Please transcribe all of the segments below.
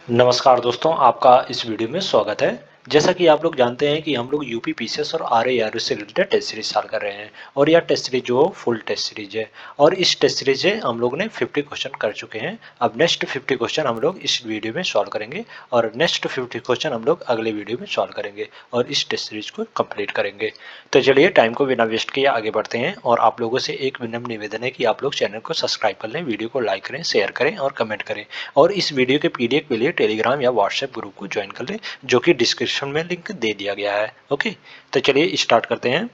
नमस्कार दोस्तों, आपका इस वीडियो में स्वागत है। जैसा कि आप लोग जानते हैं कि हम लोग यूपी पीसीएस और आरआरबी से रिलेटेड टेस्ट सीरीज स्टार्ट कर रहे हैं और यह टेस्ट सीरीज जो फुल टेस्ट सीरीज है और इस टेस्ट सीरीज से हम लोग ने 50 क्वेश्चन कर चुके हैं। अब नेक्स्ट 50 क्वेश्चन हम लोग इस वीडियो में सॉल्व करेंगे और नेक्स्ट 50 क्वेश्चन हम लोग अगले वीडियो में सॉल्व करेंगे और इस टेस्ट सीरीज को कंप्लीट करेंगे। तो चलिए टाइम को बिना वेस्ट किए आगे बढ़ते हैं और आप लोगों से एक विनम्र निवेदन है कि आप लोग चैनल को सब्सक्राइब कर लें, वीडियो को लाइक करें, शेयर करें और कमेंट करें और इस वीडियो के पीडीएफ के लिए टेलीग्राम या व्हाट्सएप ग्रुप को ज्वाइन कर लें जो कि डिस्क्रिप्शन में लिंक दे दिया गया है। ओके, तो चलिए स्टार्ट करते हैं।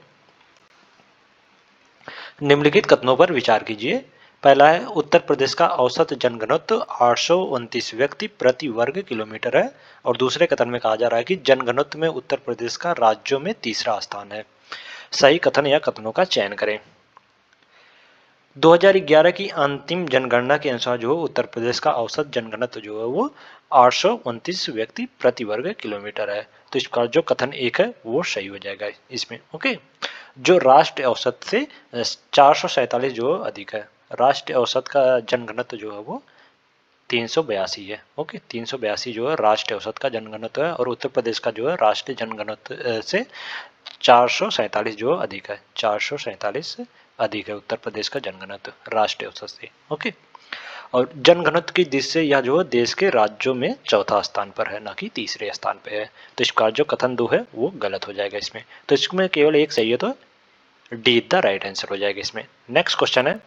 निम्नलिखित कथनों पर विचार कीजिए। पहला है, उत्तर प्रदेश का औसत जनघनत्व 829 व्यक्ति प्रति वर्ग किलोमीटर है और दूसरे कथन में कहा जा रहा है कि जनघनत्व में उत्तर प्रदेश का राज्यों में तीसरा स्थान है। सही कथन या कथनों का चयन करें। 2011 की अंतिम जनगणना के अनुसार जो उत्तर प्रदेश का औसत जनघनत्व जो है वो 829 व्यक्ति प्रति वर्ग किलोमीटर है। तो इसका जो कथन एक है वो सही हो जाएगा इसमें। ओके, जो राष्ट्रीय औसत से 447 जो अधिक है। राष्ट्रीय औसत का जनघनत्व जो है वो 382 है। ओके, 382 जो है राष्ट्रीय औसत का जनघनत्व है और उत्तर प्रदेश का जो है राष्ट्रीय जनघनत्व से 447 जो अधिक है। 447 अधिक है उत्तर प्रदेश का जनघनत्व राष्ट्रीय औसत से। ओके, और जनघनत्व की दृष्टि से यह जो है देश के राज्यों में चौथा स्थान पर है, ना कि तीसरे स्थान पे है। तो इसका जो कथन 2 है वो गलत हो जाएगा इसमें। तो इसमें केवल एक सही है, तो डी द राइट आंसर हो जाएगा इसमें। नेक्स्ट क्वेश्चन है,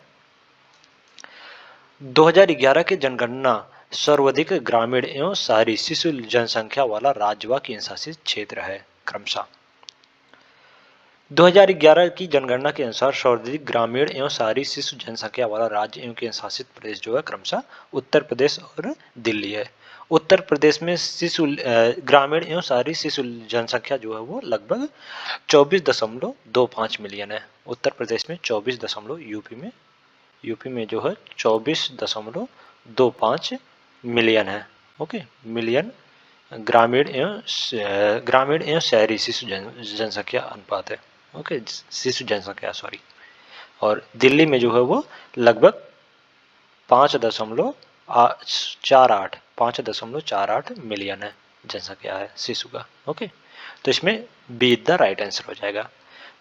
2011 की जनगणना सर्वाधिक ग्रामीण एवं शहरी शिशु जनसंख्या वाला राज्य व केंद्र शासित क्षेत्र है क्रमशः। 2011 की जनगणना के अनुसार सर्वाधिक ग्रामीण एवं शहरी शिशु जनसंख्या वाला राज्य एवं केंद्र शासित प्रदेश जो है क्रमशः उत्तर प्रदेश और दिल्ली है। उत्तर प्रदेश में ग्रामीण एवं शहरी शिशु जनसंख्या जो है वो लगभग 24.25 मिलियन है। उत्तर प्रदेश में 24 यूपी में जो है 24.25 मिलियन है। ओके, मिलियन ग्रामीण एवं शहरी शिशु जनसंख्या अनुपात है। ओके, शिशु जनसंख्या सॉरी। और दिल्ली में जो है वो लगभग 5.48 मिलियन है जनसंख्या है शिशु का। ओके, तो इसमें बी द राइट आंसर हो जाएगा।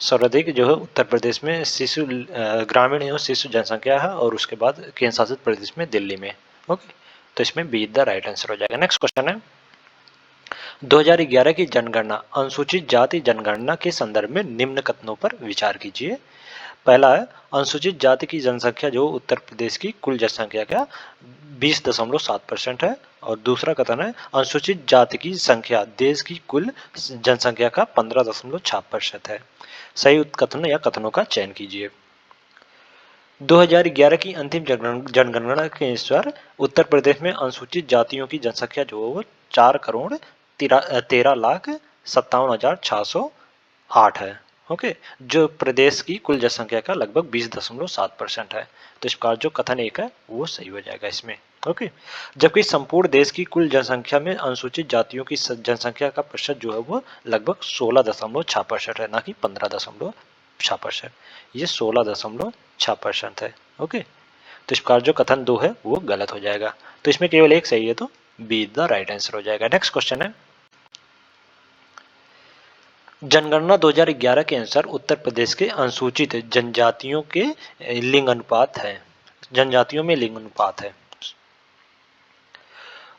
सर्वाधिक जो है उत्तर प्रदेश में शिशु ग्रामीण एवं शिशु जनसंख्या है और उसके बाद केंद्र शासित प्रदेश में दिल्ली में। ओके, तो इसमें बी द राइट आंसर हो जाएगा। नेक्स्ट क्वेश्चन है, 2011 की जनगणना अनुसूचित जाति जनगणना के संदर्भ में निम्न कथनों पर विचार कीजिए। पहला है, अनुसूचित जाति की जनसंख्या जो उत्तर प्रदेश की कुल जनसंख्या का 20.7% है और दूसरा कथन है, अनुसूचित जाति की संख्या देश की कुल जनसंख्या का 15.6% है। सही कथन या कथनों का चयन कीजिए। 2011 की अंतिम जनगणना के अनुसार उत्तर प्रदेश में अनुसूचित जातियों की जनसंख्या जो है वो 4,13,57,608 है। ओके, जो प्रदेश की कुल जनसंख्या का लगभग 20.7% है। तो इसका जो कथन एक है वो सही हो जाएगा इसमें। ओके, जबकि संपूर्ण देश की कुल जनसंख्या में अनुसूचित जातियों की जनसंख्या का प्रतिशत जो है वो लगभग 16.6% है, ना कि 15.6%। ये 16.6% है। ओके, तो इसका जो कथन 2 है वो गलत हो जाएगा। तो इसमें केवल एक सही है, तो बी द राइट आंसर हो जाएगा। नेक्स्ट क्वेश्चन है, जनगणना 2011 के अनुसार उत्तर प्रदेश के अनुसूचित जनजातियों के लिंग अनुपात है। जनजातियों में लिंग अनुपात है।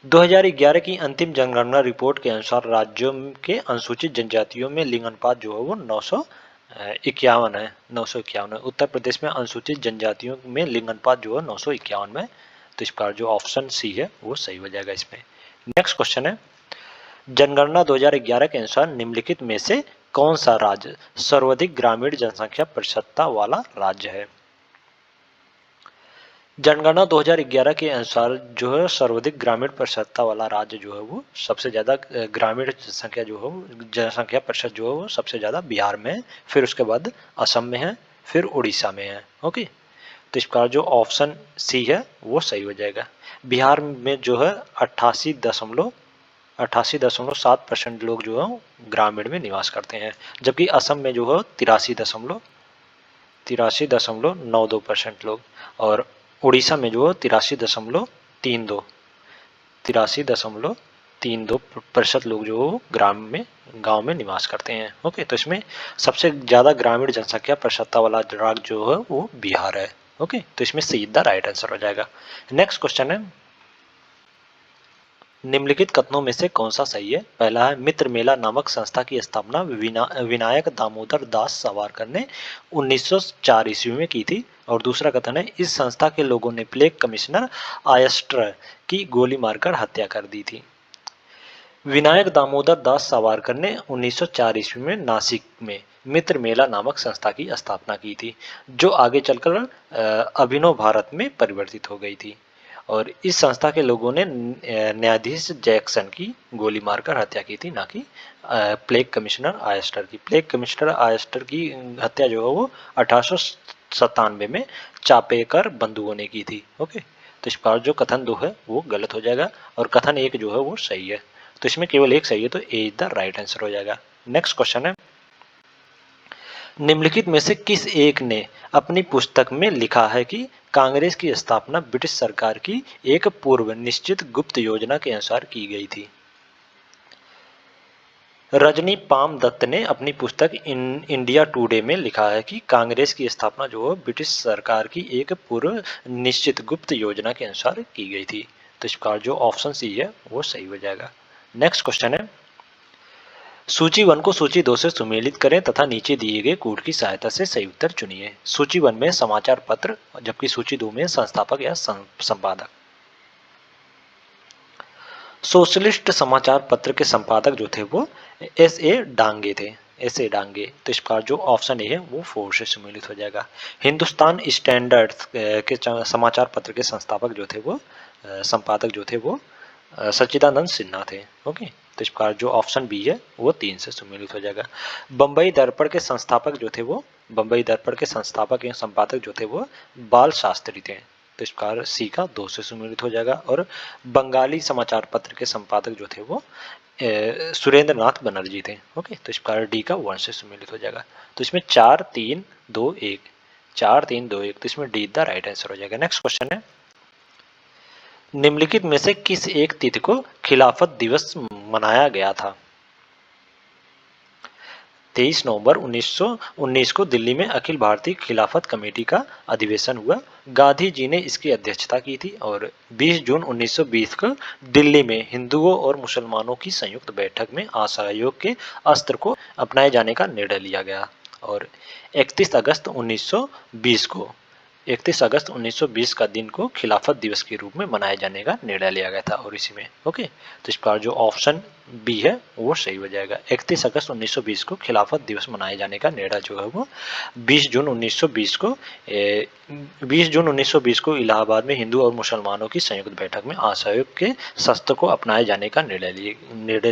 2011 की अंतिम जनगणना रिपोर्ट के अनुसार राज्यों के अनुसूचित जनजातियों में लिंग अनुपात जो है वो 951 है। 951 है। उत्तर प्रदेश में अनुसूचित जनजातियों में लिंग अनुपात जो है 951 में। तो इसका जो ऑप्शन सी है वो सही हो जाएगा इसमें। नेक्स्ट क्वेश्चन है, जनगणना 2011 के अनुसार निम्नलिखित में से कौन सा राज्य सर्वाधिक ग्रामीण जनसंख्या प्रतिशतता वाला राज्य है। जनगणना 2011 के अनुसार जो है सर्वाधिक ग्रामीण प्रतिशतता वाला राज्य जो है वो सबसे ज़्यादा ग्रामीण जनसंख्या प्रतिशत जो है वो सबसे ज़्यादा बिहार में है, फिर उसके बाद असम में है, फिर उड़ीसा में है। ओके, तो इसका जो ऑप्शन सी है वो सही हो जाएगा। बिहार में जो है 88.7% लोग जो है ग्रामीण में निवास करते हैं, जबकि असम में जो है 83.92% लोग और उड़ीसा में जो है 83.32 83.32% लोग जो गांव में निवास करते हैं। ओके, तो इसमें सबसे ज़्यादा ग्रामीण जनसंख्या प्रसन्नता वाला राज्य जो है वो बिहार है। ओके, तो इसमें सी द राइट आंसर हो जाएगा। नेक्स्ट क्वेश्चन है, निम्नलिखित कथनों में से कौन सा सही है? पहला है, मित्र मेला नामक संस्था की स्थापना विनायक दामोदर दास सावरकर ने 1904 ईस्वी में की थी। और दूसरा कथन है, इस संस्था के लोगों ने प्लेग कमिश्नर आयस्टर की गोली मारकर हत्या कर दी थी। विनायक दामोदर दास सावरकर ने 1904 ईस्वी में नासिक में मित्र मेला नामक संस्था की स्थापना की थी, जो आगे चलकर अभिनव भारत में परिवर्तित हो गई थी। और इस संस्था के लोगों ने न्यायाधीश जैक्सन की गोली मारकर हत्या की थी, ना कि प्लेग कमिश्नर आयस्टर की। प्लेग कमिश्नर आयस्टर की हत्या जो है वो 1897 में चापेकर बंधुओं ने की थी। ओके, तो इस बार जो कथन 2 है वो गलत हो जाएगा और कथन 1 जो है वो सही है। तो इसमें केवल एक सही है, तो ए इज द राइट आंसर हो जाएगा। नेक्स्ट क्वेश्चन है, निम्नलिखित में से किस एक ने अपनी पुस्तक में लिखा है कि कांग्रेस की स्थापना ब्रिटिश सरकार की एक पूर्व निश्चित गुप्त योजना के अनुसार की गई थी? रजनी पाम दत्त ने अपनी पुस्तक इंडिया टुडे में लिखा है कि कांग्रेस की स्थापना जो है ब्रिटिश सरकार की एक पूर्व निश्चित गुप्त योजना के अनुसार की गई थी। तो इसका जो ऑप्शन सी है वो सही हो जाएगा। नेक्स्ट क्वेश्चन है, सूची 1 को सूची 2 से सुमेलित करें तथा नीचे दिए गए कोड की सहायता से सही उत्तर चुनिए। सूची 1 में समाचार पत्र, जबकि सूची 2 में संस्थापक या संपादक। सोशलिस्ट समाचार पत्र के संपादक जो थे वो एस ए डांगे थे। एस ए डांगे, तो इस प्रकार जो ऑप्शन ए है वो 4 से सुमेलित हो जाएगा। हिंदुस्तान स्टैंडर्ड के समाचार पत्र के संस्थापक जो थे वो संपादक जो थे वो सच्चिदानंद सिन्हा थे। ओके, तो इस प्रकार जो ऑप्शन बी है वो 3 से सुमेलित हो जाएगा। बम्बई दर्पण के संस्थापक जो थे वो बम्बई दर्पण के संस्थापक या संपादक जो थे वो बाल शास्त्री थे। तो इस प्रकार सी का 2 से सुमेलित हो जाएगा। और बंगाली समाचार पत्र के संपादक जो थे वो सुरेंद्र नाथ बनर्जी थे। ओके, तो इस प्रकार डी का 1 से सुमेलित हो जाएगा। तो इसमें 4 3 2 1 4 3 2 1, तो इसमें डी द राइट आंसर हो जाएगा। नेक्स्ट क्वेश्चन है, निम्नलिखित में से किस एक तिथि को खिलाफत दिवस मनाया गया था? 23 नवंबर 1919 को दिल्ली में अखिल भारतीय खिलाफत कमेटी का अधिवेशन हुआ। गांधी जी ने इसकी अध्यक्षता की थी। और 20 जून 1920 को दिल्ली में हिंदुओं और मुसलमानों की संयुक्त बैठक में असहयोग के अस्त्र को अपनाए जाने का निर्णय लिया गया। और 31 अगस्त 1920 का दिन को खिलाफत दिवस के रूप में मनाए जाने का निर्णय लिया गया था। और इसी में ओके, तो इस प्रकार जो ऑप्शन बी है वो सही हो जाएगा। 31 अगस्त 1920 को खिलाफत दिवस मनाए जाने का निर्णय जो है वो 20 जून 1920 को इलाहाबाद में हिंदू और मुसलमानों की संयुक्त बैठक में असहयोग के शस्त्र को अपनाए जाने का निर्णय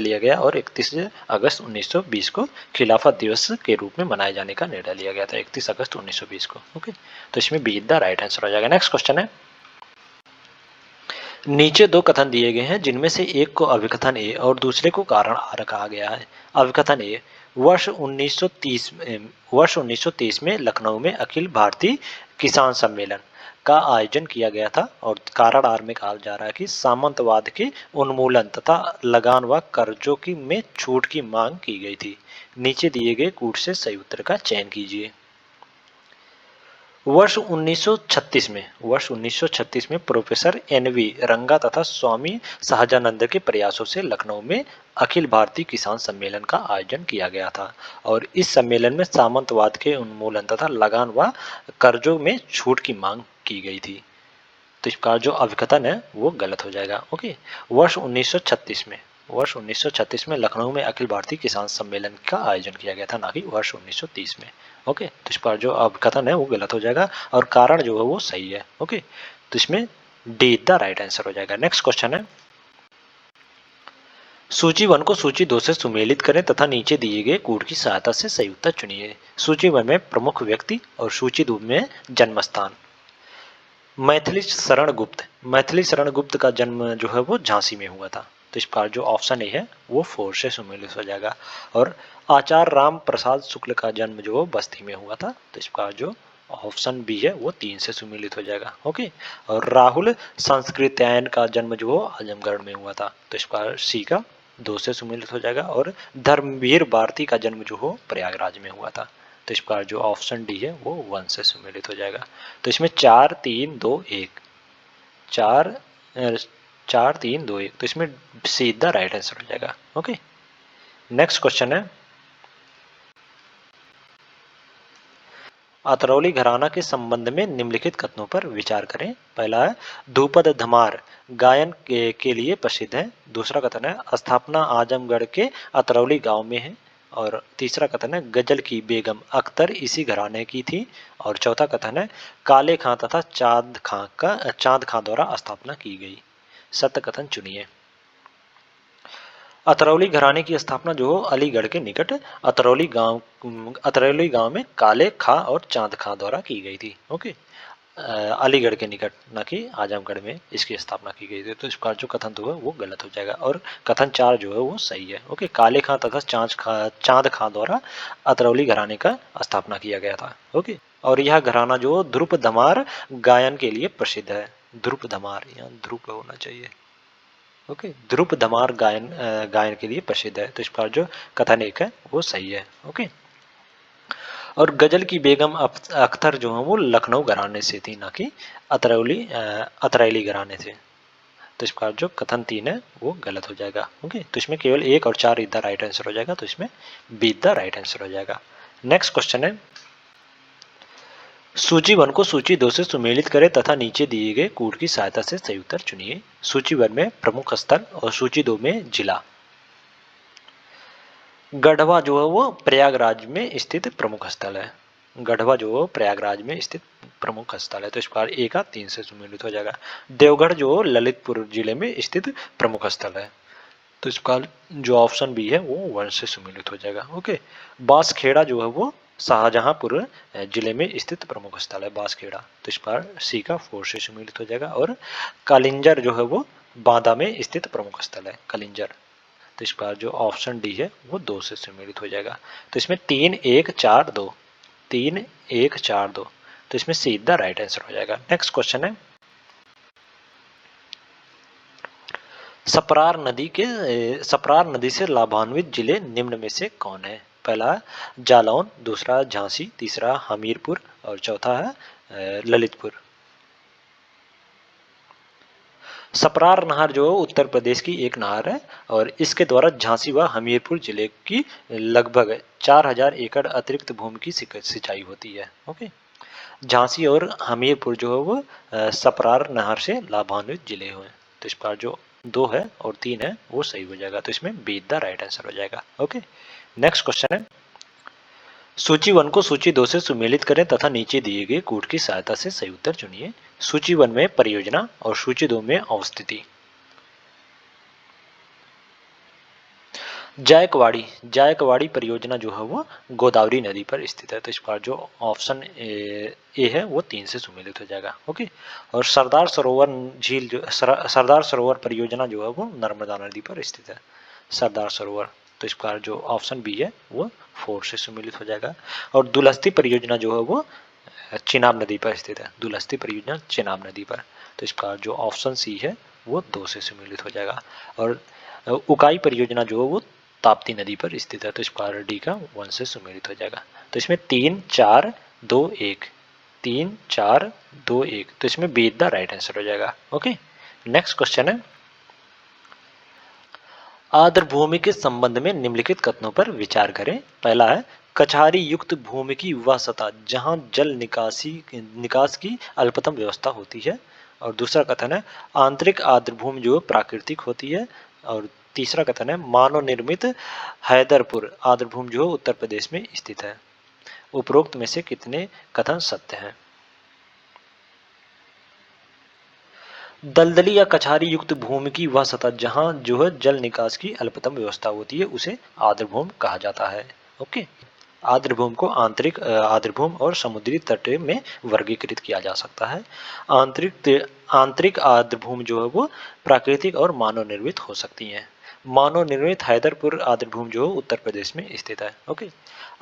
लिया गया। और 31 अगस्त 1920 को खिलाफत दिवस के रूप में मनाए जाने का निर्णय लिया गया था, 31 अगस्त 1920 को। ओके, तो इसमें बी द राइट आंसर हो जाएगा। नेक्स्ट क्वेश्चन है, नीचे 2 कथन दिए गए हैं जिनमें से एक को अभिकथन ए और दूसरे को कारण आर कहा गया है। अभिकथन ए, वर्ष 1930 में लखनऊ में अखिल भारतीय किसान सम्मेलन का आयोजन किया गया था। और कारण आर में कहा जा रहा है कि सामंतवाद के उन्मूलन तथा लगान व कर्जों की में छूट की मांग की गई थी। नीचे दिए गए कूट से सही उत्तर का चयन कीजिए। वर्ष 1936 में प्रोफेसर एन.वी. रंगा तथा स्वामी सहजानंद के प्रयासों से लखनऊ में अखिल भारतीय किसान सम्मेलन का आयोजन किया गया था। और इस सम्मेलन में सामंतवाद के उन्मूलन तथा लगान व कर्जों में छूट की मांग की गई थी। तो इसका जो अभिकथन है वो गलत हो जाएगा। ओके, वर्ष 1936 में लखनऊ में अखिल भारतीय किसान सम्मेलन का आयोजन किया गया था, ना कि वर्ष 1930 में। ओके, तो इस पर जो अभिकथन है वो गलत हो जाएगा और कारण जो है वो सही है। ओके, तो इसमें डी द राइट आंसर हो जाएगा। नेक्स्ट क्वेश्चन है, सूची 1 को सूची 2 से सुमेलित करें तथा नीचे दिए गए कोड की सहायता से सही उत्तर चुनिए। सूची 1 में प्रमुख व्यक्ति और सूची 2 में जन्म स्थान। मैथिली शरण गुप्त का जन्म जो है वो झांसी में हुआ था। तो इस प्रकार जो ऑप्शन ए है वो 4 से सुमेलित हो जाएगा। और आचार्य राम प्रसाद शुक्ल का जन्म जो बस्ती में हुआ था। तो इस प्रकार जो ऑप्शन बी है वो 3 से सुमेलित हो जाएगा। ओके। और राहुल संस्कृत्यायन का जन्म जो आजमगढ़ में हुआ था, तो इस बार सी का 2 से सुमेलित हो जाएगा। और धर्मवीर भारती का जन्म जो हो प्रयागराज में हुआ था, तो इस बार जो ऑप्शन डी है वो 1 से सुमेलित हो जाएगा। तो इसमें 4 3 2 1 4 4 3 2 1, तो इसमें सीधा राइट आंसर हो जाएगा। ओके। नेक्स्ट क्वेश्चन है, अतरौली घराना के संबंध में निम्नलिखित कथनों पर विचार करें। पहला है ध्रुपद धमार गायन के लिए प्रसिद्ध है। दूसरा कथन है स्थापना आजमगढ़ के अतरौली गांव में है। और तीसरा कथन है गजल की बेगम अख्तर इसी घराने की थी। और चौथा कथन है काले खां तथा चांद खां द्वारा स्थापना की गई। सत्य कथन चुनिए। अतरौली घराने की स्थापना जो अलीगढ़ के निकट अतरौली गांव में काले खां और चांद खां द्वारा की गई थी। ओके। अलीगढ़ के निकट, न कि आजमगढ़ में इसकी स्थापना की गई थी। तो इसका जो कथन दो है वो गलत हो जाएगा और कथन 4 जो है वो सही है। ओके। काले खां तथा चांद खां द्वारा अतरौली घराने का स्थापना किया गया था। ओके। और यह घराना जो ध्रुप धमार गायन के लिए प्रसिद्ध है। ध्रुप धमार, यहाँ ध्रुप होना चाहिए। ओके। ध्रुप धमार गायन के लिए प्रसिद्ध है। तो इस पर जो कथन 1 है वो सही है। ओके। और गजल की बेगम अख्तर जो है वो लखनऊ घराने से थी, ना कि अतरैली घराने से। तो इस पर जो कथन 3 है वो गलत हो जाएगा। ओके। तो इसमें केवल 1 और 4 इधर राइट आंसर हो जाएगा, तो इसमें बी द राइट आंसर हो जाएगा। नेक्स्ट क्वेश्चन है, सूची 1 को सूची 2 से सुमेलित करें तथा नीचे दिए गए कूट की सहायता से सही उत्तर चुनिए। सूची 1 में प्रमुख स्थल और सूची 2 में जिला। गढ़वा जो है वो प्रयागराज में स्थित प्रमुख स्थल है। गढ़वा जो प्रयागराज में स्थित प्रमुख स्थल है, तो इस बार ए का 3 से सुमेलित हो जाएगा। देवगढ़ जो ललितपुर जिले में स्थित प्रमुख स्थल है, तो इसका जो ऑप्शन बी है वो 1 से सुमेलित हो जाएगा। ओके। बांसखेड़ा जो है वो शाहजहांपुर जिले में स्थित प्रमुख स्थल है बांसखेड़ा, तो इस बार सी का 4 से सुमेलित हो जाएगा। और कालिंजर जो है वो बांदा में स्थित प्रमुख स्थल है कलिंजर, तो इस बार जो ऑप्शन डी है वो 2 से सम्मिलित हो जाएगा। तो इसमें 3 1 4 2 3 1 4 2, तो इसमें सीधा राइट आंसर हो जाएगा। नेक्स्ट क्वेश्चन है, सपरार नदी से लाभान्वित जिले निम्न में से कौन है। पहला जालौन, दूसरा झांसी, तीसरा हमीरपुर और चौथा है ललितपुर। सपरार नहर जो उत्तर प्रदेश की एक नहर है और इसके द्वारा झांसी व हमीरपुर जिले की लगभग 4000 एकड़ अतिरिक्त भूमि की सिंचाई होती है। ओके। झांसी और हमीरपुर जो है वो सपरार नहर से लाभान्वित जिले हुए, तो इस बार जो 2 है और 3 है वो सही हो जाएगा, तो इसमें बी द राइट आंसर हो जाएगा। ओके। नेक्स्ट क्वेश्चन है, सूची 1 को सूची 2 से सुमेलित करें तथा नीचे दिए गए कूट की सहायता से सही उत्तर चुनिए। सूची 1 में परियोजना और सूची 2 में अवस्थिति। जायकवाड़ी परियोजना जो है वो गोदावरी नदी पर स्थित है, तो इस बार जो ऑप्शन ए है वो 3 से सुमेलित हो जाएगा। ओके। और सरदार सरोवर परियोजना जो है वो नर्मदा नदी पर स्थित है सरदार सरोवर, तो इस बार जो ऑप्शन बी है वो 4 से सुमेलित हो जाएगा। और दुलहस्ती परियोजना जो है वो चिनाब नदी पर स्थित है, दुलहस्ती परियोजना चिनाब नदी पर, तो इस बार जो ऑप्शन सी है वो 2 से सुमेलित हो जाएगा। और उकाई परियोजना जो है वो ताप्ती नदी पर स्थित है, तो इस बार डी का 1 से सुमेलित हो जाएगा। तो इसमें 3 4 2 1 3 4 2 1, तो इसमें बी द राइट आंसर हो जाएगा। ओके। नेक्स्ट क्वेश्चन है, आर्द्रभूमि के संबंध में निम्नलिखित कथनों पर विचार करें। पहला है कछारी युक्त भूमि की वह सतह जहां जल निकास की अल्पतम व्यवस्था होती है। और दूसरा कथन है आंतरिक आर्द्रभूमि जो प्राकृतिक होती है। और तीसरा कथन है मानव निर्मित हैदरपुर आर्द्रभूमि जो उत्तर प्रदेश में स्थित है। उपरोक्त में से कितने कथन सत्य हैं। दलदली या कछारी युक्त भूमि की वह सतह जहां जो है जल निकास की अल्पतम व्यवस्था होती है उसे आर्द्रभूमि कहा जाता है। ओके। आर्द्रभूमि को आंतरिक आर्द्रभूमि और समुद्री तट में वर्गीकृत किया जा सकता है। आंतरिक आर्द्रभूमि जो है वो प्राकृतिक और मानव निर्मित हो सकती हैं। मानव निर्मित हैदरपुर आर्द्रभूमि जो है उत्तर प्रदेश में स्थित है। ओके,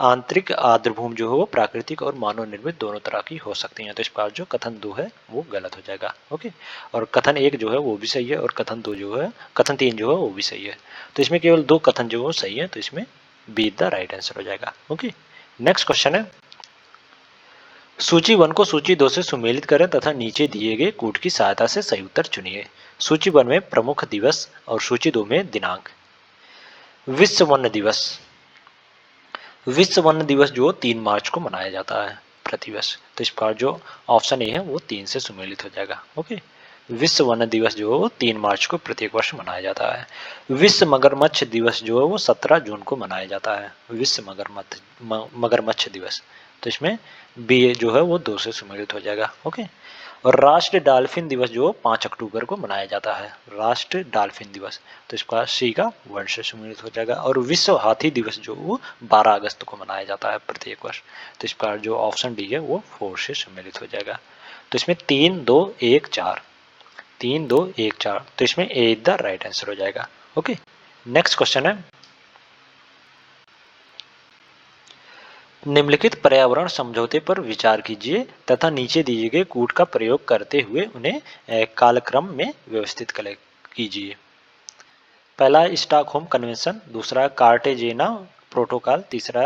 आंतरिक आर्द्रभूमि जो है वो प्राकृतिक और मानव निर्मित दोनों तरह की हो सकती है। तो इस प्रकार जो कथन 2 है वो गलत हो जाएगा। ओके, और कथन 1 जो है वो भी सही है और कथन 2 जो है, कथन 3 जो है वो भी सही है। तो इसमें केवल 2 कथन जो है सही है, तो इसमें बी द राइट आंसर हो जाएगा। ओके, नेक्स्ट क्वेश्चन है, सूची 1 को सूची 2 से सुमेलित करें तथा नीचे दिए गए कूट की सहायता से सही उत्तर चुनिए। सूची 1 में प्रमुख दिवस और सूची 2 में दिनांक। विश्व वन दिवस, विश्व वन दिवस जो 3 मार्च को मनाया जाता है प्रतिवर्ष। तो इस प्रकार जो ऑप्शन ए है वो 3 से सुमेलित हो जाएगा। ओके, विश्व वन दिवस जो है वो 3 मार्च को प्रत्येक वर्ष मनाया जाता है। विश्व मगरमच्छ दिवस जो है वो 17 जून को मनाया जाता है, विश्व मगरमच्छ दिवस। तो इसमें बी जो है वो 2 से सुमेलित हो जाएगा। ओके, और राष्ट्रीय डॉल्फिन दिवस जो 5 अक्टूबर को मनाया जाता है, राष्ट्रीय डॉल्फिन दिवस। तो इसका सी का 1 से सम्मिलित हो जाएगा। और विश्व हाथी दिवस जो वो 12 अगस्त को मनाया जाता है प्रत्येक वर्ष। तो इस पर जो ऑप्शन डी है वो 4 से सम्मिलित हो जाएगा। तो इसमें 3 2 1 4, 3 2 1 4, तो इसमें ए द राइट आंसर हो जाएगा। ओके, नेक्स्ट क्वेश्चन है, निम्नलिखित पर्यावरण समझौते पर विचार कीजिए तथा नीचे दिए गए कूट का प्रयोग करते हुए उन्हें कालक्रम में व्यवस्थित कीजिए। पहला स्टॉकहोम कन्वेंशन, दूसरा कार्टेजेना प्रोटोकॉल, तीसरा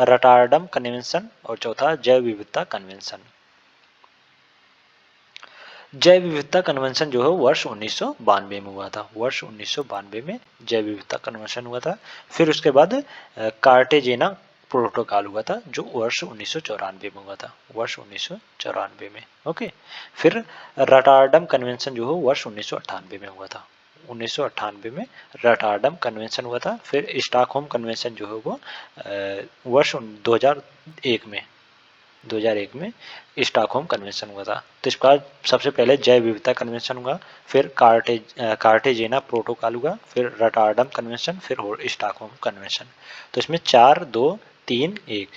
रटारडम कन्वेंशन और चौथा जैव विविधता कन्वेंशन। जैव विविधता कन्वेंशन जो है वर्ष 1992 में हुआ था, वर्ष 1992 में जैव विविधता कन्वेंशन हुआ था। फिर उसके बाद कार्टेजेना प्रोटोकॉल हुआ था जो वर्ष 1994 में हुआ था, वर्ष 1994 में। ओके, फिर रटारडम कन्वेंशन जो है वर्ष 1998 में हुआ था, 1998 में रटारडम कन्वेंशन हुआ था। फिर स्टॉकहोम कन्वेंशन जो है वो वर्ष 2001 में स्टॉकहोम कन्वेंशन हुआ था। तो इस प्रकार सबसे पहले जैव विविधता कन्वेंशन हुआ, फिर कार्टेजेना प्रोटोकॉल हुआ, फिर रटारडम कन्वेंशन, फिर स्टॉकहोम कन्वेंशन। तो इसमें 4 2 3 1,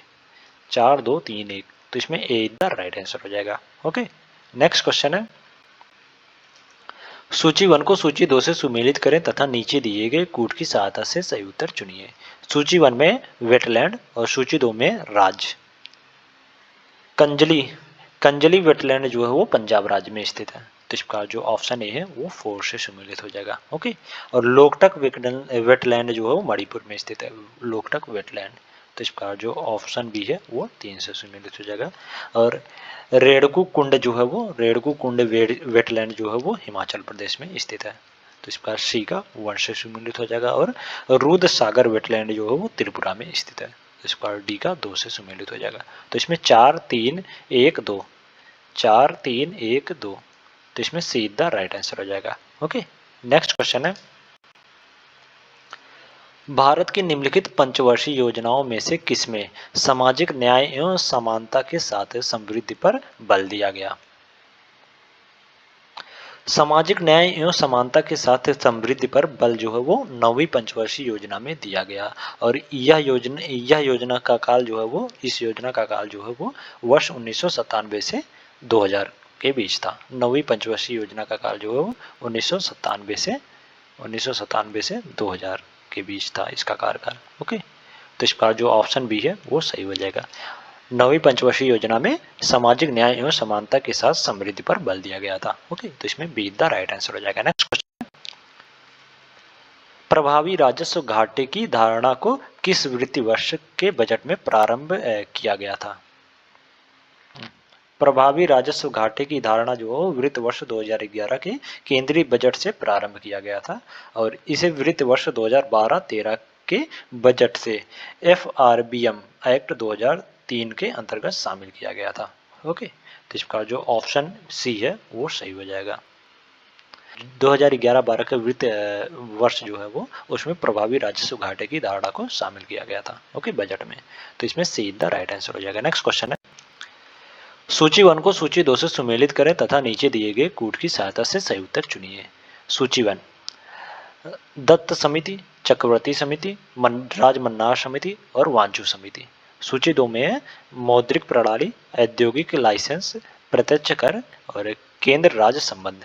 4 2 3 1, तो इसमें ए द राइट आंसर हो जाएगा। ओके, नेक्स्ट क्वेश्चन है, सूची 1 को सूची 2 से सुमेलित करें तथा नीचे दिए गए कूट की सहायता से सही उत्तर चुनिए। सूची 1 में वेटलैंड और सूची 2 में राज्य। कंजली, कंजली वेटलैंड जो है वो पंजाब राज्य में स्थित है। तो इसका जो ऑप्शन ए है वो 4 से सम्मिलित हो जाएगा। ओके, और लोकटक वेटलैंड जो है वो मणिपुर में स्थित है, लोकटक वेटलैंड। तो इसका जो ऑप्शन बी है वो 3 से सम्मिलित हो जाएगा। और रेड़कू कुंड जो है वो, रेड़कू कुंड वेटलैंड जो है वो हिमाचल प्रदेश में स्थित है। तो इसका सी का 1 से सम्मिलित हो जाएगा। और रुद सागर वेटलैंड जो है वो त्रिपुरा में स्थित है। इसका डी का 2 से सम्मिलित हो जाएगा। तो इसमें 4 3 1 2, 4 3 1 2, तो इसमें सीधा राइट आंसर हो जाएगा। ओके, नेक्स्ट क्वेश्चन है, भारत की निम्नलिखित पंचवर्षीय योजनाओं में से किसमें सामाजिक न्याय एवं समानता के साथ समृद्धि पर बल दिया गया। सामाजिक न्याय एवं समानता के साथ समृद्धि पर बल जो है वो 9वीं पंचवर्षीय योजना में दिया गया। और यह योजना का काल जो है वो, इस योजना का काल जो है वो वर्ष 1997 से 2000 के बीच था। 9वीं पंचवर्षीय योजना का काल जो है वो 1997 से 2000 के बीच था इसका कार्यकाल। ओके, तो इसका जो ऑप्शन बी है वो सही हो जाएगा। 9वीं पंचवर्षीय योजना में सामाजिक न्याय एवं समानता के साथ समृद्धि पर बल दिया गया था। ओके, तो इसमें बी द राइट आंसर हो जाएगा। नेक्स्ट क्वेश्चन, प्रभावी राजस्व घाटे की धारणा को किस वित्तीय वर्ष के बजट में प्रारंभ किया गया था। प्रभावी राजस्व घाटे की धारणा जो वित्त वर्ष 2011 के केंद्रीय बजट से प्रारंभ किया गया था और इसे वित्त वर्ष 2012-13 के बजट से FRBM एक्ट 2003 के अंतर्गत शामिल किया गया था। ओके, तो इसका जो ऑप्शन सी है वो सही हो जाएगा। 2011-12 का वित्त वर्ष जो है वो, उसमें प्रभावी राजस्व घाटे की धारणा को शामिल किया गया था। ओके, बजट में। तो इसमें सी द राइट आंसर हो जाएगा। नेक्स्ट क्वेश्चन है, सूची 1 को सूची 2 से सुमेलित करें तथा नीचे दिए गए कूट की सहायता से सही उत्तर चुनिए। सूची 1, दत्त समिति, चक्रवर्ती समिति, राज मन्नार समिति और वांचू समिति। सूची 2 में है मौद्रिक प्रणाली, औद्योगिक लाइसेंस, प्रत्यक्ष कर और केंद्र राज्य संबंध।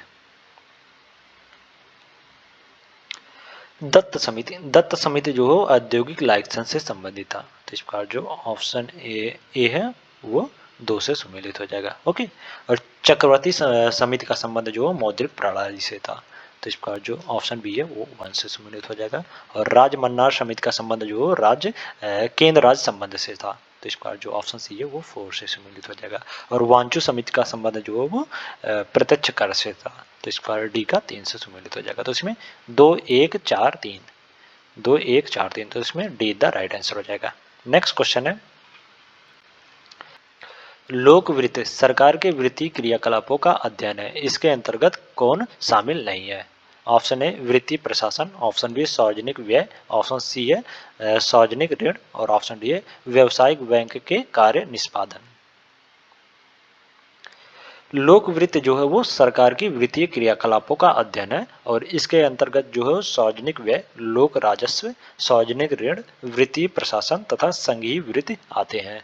दत्त समिति जो हो औद्योगिक लाइसेंस से संबंधित था। तो इस प्रकार जो ऑप्शन ए है वो 2 से सुमेलित हो जाएगा। ओके। और चक्रवर्ती समिति का संबंध जो मौद्रिक प्रणाली से था। तो इस प्रकार जो ऑप्शन बी है वो 1 से सुमेलित हो जाएगा। और राजमन्नार समिति का संबंध जो राज्य केंद्र राज्य संबंध से था। तो इस प्रकार जो ऑप्शन सी है वो 4 से सुमेलित हो जाएगा। और वांचू समिति का संबंध जो है वो प्रत्यक्ष कर से था। तो इस प्रकार डी का 3 से सुमेलित हो जाएगा। तो इसमें 2 1 4 3 2 1 4 3, तो इसमें डी द राइट आंसर हो जाएगा। नेक्स्ट क्वेश्चन है, लोक वित्त सरकार के वित्तीय क्रियाकलापों का अध्ययन है, इसके अंतर्गत कौन शामिल नहीं है? ऑप्शन ए वित्तीय प्रशासन, ऑप्शन बी सार्वजनिक व्यय, ऑप्शन सी है सार्वजनिक ऋण और ऑप्शन डी है व्यावसायिक बैंक के कार्य निष्पादन। लोक वित्त जो है वो सरकार की वित्तीय क्रियाकलापों का अध्ययन है और इसके अंतर्गत जो है सार्वजनिक व्यय, लोक राजस्व, सार्वजनिक ऋण, वित्तीय प्रशासन तथा संघीय वित्त आते हैं।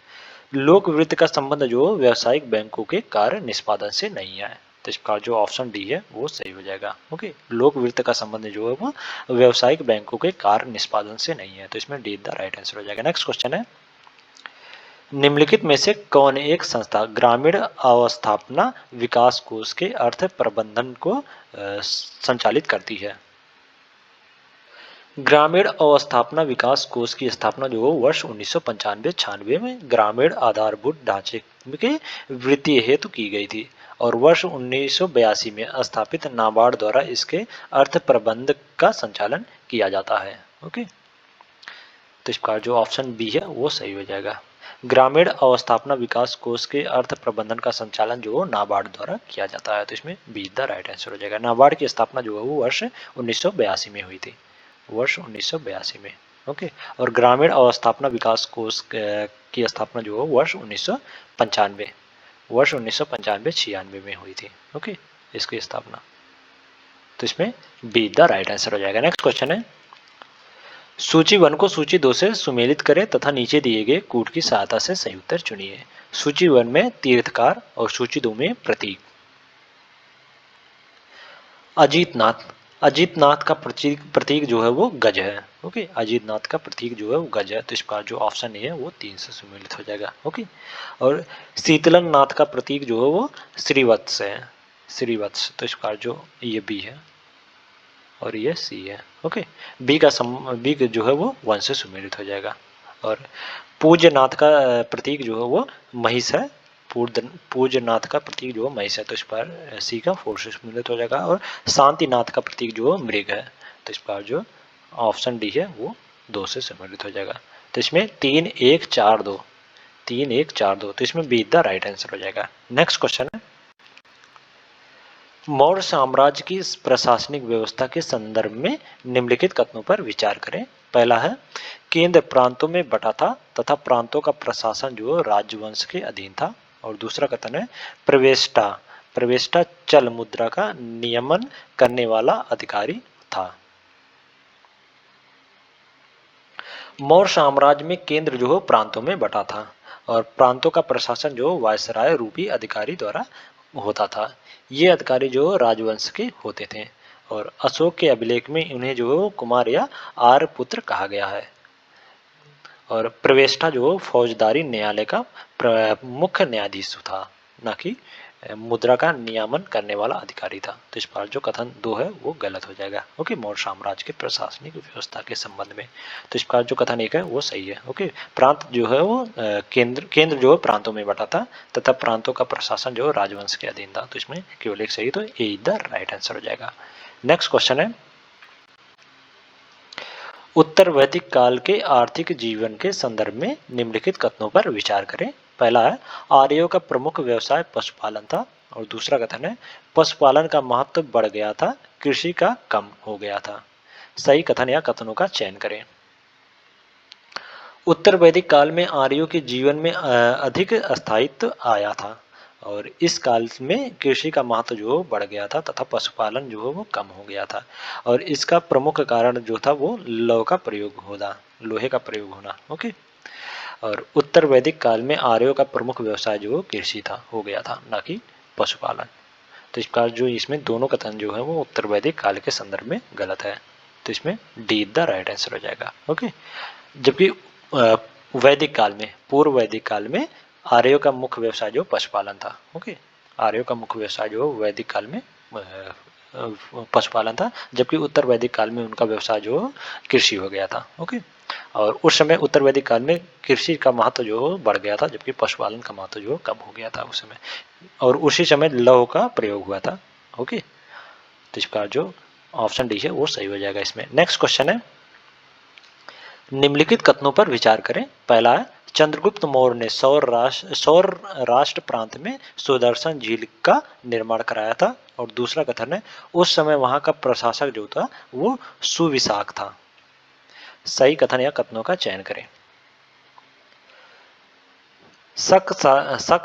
लोक वित्त का संबंध जो व्यावसायिक बैंकों के कार्य निष्पादन से नहीं है। तो इसका जो ऑप्शन डी है वो सही हो जाएगा। ओके, लोक वित्त का संबंध जो है वो व्यावसायिक बैंकों के कार्य निष्पादन से नहीं है। तो इसमें डी द राइट आंसर हो जाएगा। नेक्स्ट क्वेश्चन है, निम्नलिखित में से कौन एक संस्था ग्रामीण अवस्थापना विकास कोष के अर्थ प्रबंधन को संचालित करती है? ग्रामीण अवस्थापना विकास कोष की स्थापना जो वर्ष 1995-96 में ग्रामीण आधारभूत ढांचे के वित्तीय हेतु की गई थी और वर्ष 1982 में स्थापित नाबार्ड द्वारा इसके अर्थ प्रबंध का संचालन किया जाता है। ओके, तो इसका जो ऑप्शन बी है वो सही हो जाएगा। ग्रामीण अवस्थापना विकास कोष के अर्थ प्रबंधन का संचालन जो नाबार्ड द्वारा किया जाता है। तो इसमें बी द राइट आंसर हो जाएगा। नाबार्ड की स्थापना जो है वो वर्ष 1982 में हुई थी, वर्ष 1982 में। ओके, और ग्रामीण अवस्थापना विकास कोष की स्थापना जो है वर्ष 1995 96 में हुई थी। ओके, इसकी स्थापना। तो इसमें बी द राइट आंसर हो जाएगा। नेक्स्ट क्वेश्चन है, सूची 1 को सूची 2 से सुमेलित करें तथा नीचे दिए गए कूट की सहायता से सही उत्तर चुनिए। सूची 1 में तीर्थकार और सूची 2 में प्रतीक। अजीतनाथ, अजीतनाथ का प्रतीक जो है वो गज है। ओके, अजीतनाथ का प्रतीक जो है वो गज है। तो इसका जो ऑप्शन ए है वो 3 से सुमेलित हो जाएगा। ओके, और शीतलन नाथ का प्रतीक जो है वो श्रीवत्स है, श्रीवत्स। तो इसका जो ये बी है और ये सी है। ओके, बी जो है वो 1 से सुमेलित हो जाएगा। और पूज्यनाथ का प्रतीक जो है वो महिष है, पूज्यनाथ का प्रतीक जो है महिष है। तो इस पर सी का 4 से सुमेलित हो जाएगा। और शांतिनाथ का प्रतीक जो है मृग है। तो इस पर जो ऑप्शन डी है वो 2 से सम्मिलित हो जाएगा। तो इसमें 3 1 4 2 3 1 4 2, तो इसमें बी द राइट आंसर हो जाएगा। नेक्स्ट क्वेश्चन है, मौर्य साम्राज्य की प्रशासनिक व्यवस्था के संदर्भ में निम्नलिखित कथनों पर विचार करें। पहला है, केंद्र प्रांतों में बटा था तथा प्रांतों का प्रशासन जो राजवंश के अधीन था। और दूसरा कथन है, प्रवेष्टा प्रवेष्टा चल मुद्रा का नियमन करने वाला अधिकारी था। मौर्य साम्राज्य में केंद्र जो है प्रांतों में बटा था और प्रांतों का प्रशासन जो वायसराय रूपी अधिकारी द्वारा होता था। ये अधिकारी जो राजवंश के होते थे और अशोक के अभिलेख में उन्हें जो कुमार या आर्य पुत्र कहा गया है। और प्रवेष्टा जो फौजदारी न्यायालय का मुख्य न्यायाधीश था, न कि मुद्रा का नियमन करने वाला अधिकारी था। तो इस बार जो कथन 2 है वो गलत हो जाएगा। ओके, मौर्य साम्राज्य के प्रशासनिक व्यवस्था के संबंध में। तो इस बार जो कथन 1 है वो सही है। ओके, प्रांत जो है वो केंद्र जो है प्रांतों में बटा था तथा प्रांतों का प्रशासन जो राजवंश के अधीन था। तो इसमें केवल एक सही, तो ए द राइट आंसर हो जाएगा। नेक्स्ट क्वेश्चन है, उत्तर वैदिक काल के आर्थिक जीवन के संदर्भ में निम्नलिखित कथनों पर विचार करें। पहला है, आर्यों का प्रमुख व्यवसाय पशुपालन था। और दूसरा कथन है, पशुपालन का महत्व बढ़ गया था, कृषि का कम हो गया था। सही कथन या कथनों का चयन करें। उत्तर वैदिक काल में आर्यों के जीवन में अधिक स्थायित्व आया था और इस काल में कृषि का महत्व जो बढ़ गया था तथा पशुपालन जो है वो कम हो गया था। और इसका प्रमुख कारण जो था वो लोहे का प्रयोग होना। ओके, और उत्तर वैदिक काल में आर्यों का प्रमुख व्यवसाय जो कृषि था हो गया था, न कि पशुपालन। तो इस प्रकार जो इसमें दोनों कथन जो है वो उत्तर वैदिक काल के संदर्भ में गलत है। तो इसमें डी द राइट आंसर हो जाएगा। ओके, जबकि वैदिक काल में, पूर्व वैदिक काल में आर्यों का मुख्य व्यवसाय जो पशुपालन था। ओके, आर्यों का मुख्य व्यवसाय जो वैदिक काल में पशुपालन था, जबकि उत्तर वैदिक काल में उनका व्यवसाय जो कृषि हो गया था। ओके, और उस समय उत्तर वैदिक काल में कृषि का महत्व जो बढ़ गया था, जबकि पशुपालन का महत्व जो कम हो गया था उस समय, और उसी समय लौह का प्रयोग हुआ था। ओके, तो इसका जो ऑप्शन डी है वो सही हो जाएगा इसमें। नेक्स्ट क्वेश्चन है, निम्नलिखित कथनों पर विचार करें। पहला है, चंद्रगुप्त मौर्य ने सौर राष्ट्र प्रांत में सुदर्शन झील का निर्माण कराया था। और दूसरा कथन है, उस समय वहां का प्रशासक जो था वो सुविशाख था। सही कथन या कथनों का चयन करें। शक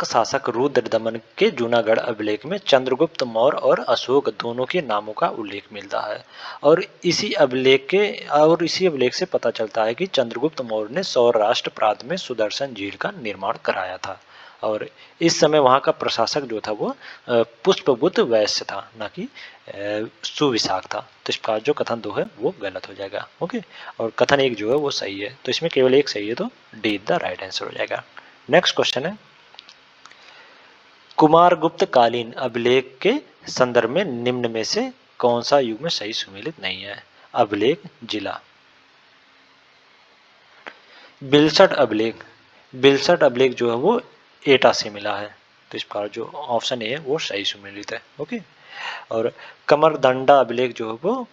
शासक रुद्रदमन के जूनागढ़ अभिलेख में चंद्रगुप्त मौर्य और अशोक दोनों के नामों का उल्लेख मिलता है, और इसी अभिलेख से पता चलता है कि चंद्रगुप्त मौर्य ने सौराष्ट्र प्रांत में सुदर्शन झील का निर्माण कराया था, और इस समय वहां का प्रशासक जो था वो पुष्पबुद्ध वैश्य था, न कि सुविशाख था। तो इसका जो कथन 2 है वो गलत हो जाएगा। ओके, और कथन 1 जो है वो सही है, तो इसमें केवल एक सही है, तो डी द राइट आंसर हो जाएगा। नेक्स्ट क्वेश्चन है, कुमारगुप्त कालीन अभिलेख के संदर्भ में निम्न में से कौन सा युग में सही सुमेलित नहीं है। अभिलेख, जिला। बिलसट अभिलेख जो है वो एटा से मिला है, तो इसका जो ऑप्शन ए है वो सही सुमेलित है। ओके, और कमरदंडा अभिलेख जो है वो